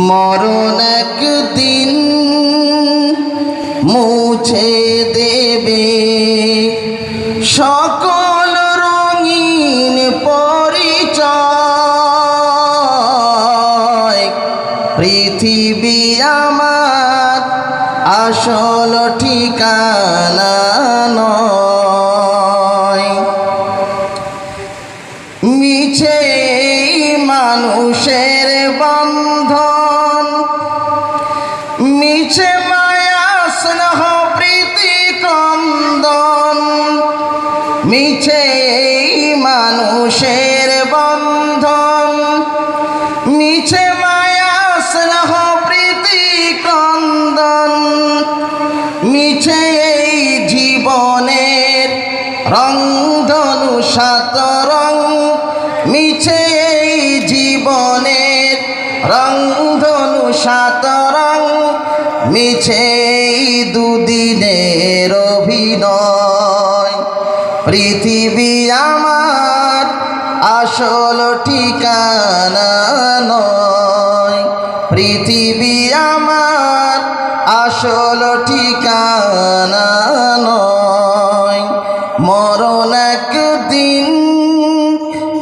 মরণ একদিন মুছে দেবে সকল রঙিন পরিচয়। পৃথিবী আমার আসল ঠিকানা নয়। মিছে মানুষের বন্ধন, মিছে মায়া স্নেহ প্রীতি ক্রন্দন। মিছে মানুষের বন্ধন, মিছে মায়া স্নেহ প্রীতি ক্রন্দন। মিছে এই জীবনের রংধনু সাত রং, মিছে এই জীবনের রংধনু সাত রং। মিছে এই দুদিনের অভিনয়। পৃথিবী আমার আসল ঠিকানা নয়। পৃথিবী আমার আসল ঠিকানা নয়। মরণ একদিন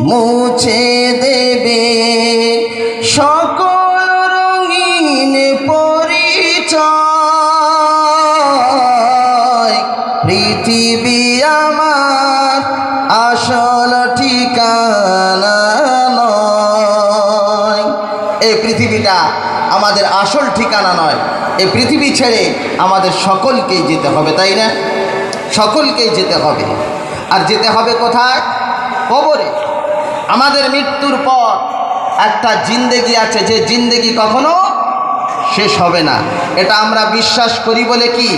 মুছে দেবে সকল রঙিন পরিচয়। পৃথিবী আমার আসল ঠিকানা নয়। এই পৃথিবীটা আমাদের আসল ঠিকানা নয়। এই পৃথিবী ছেড়ে আমাদের সকলকেই যেতে হবে, তাই না? সকলকেই যেতে হবে। আর যেতে হবে কোথায়? কবরে। আমাদের মৃত্যুর পর একটা জিন্দেগি আছে, যে জিন্দেগি কখনো শেষ হবে না। এটা আমরা বিশ্বাস করি বলে কি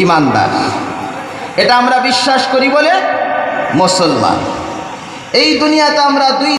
ঈমানদার, এটা আমরা বিশ্বাস করি বলে মুসলমান। এই দুনিয়াতে আমরা দুই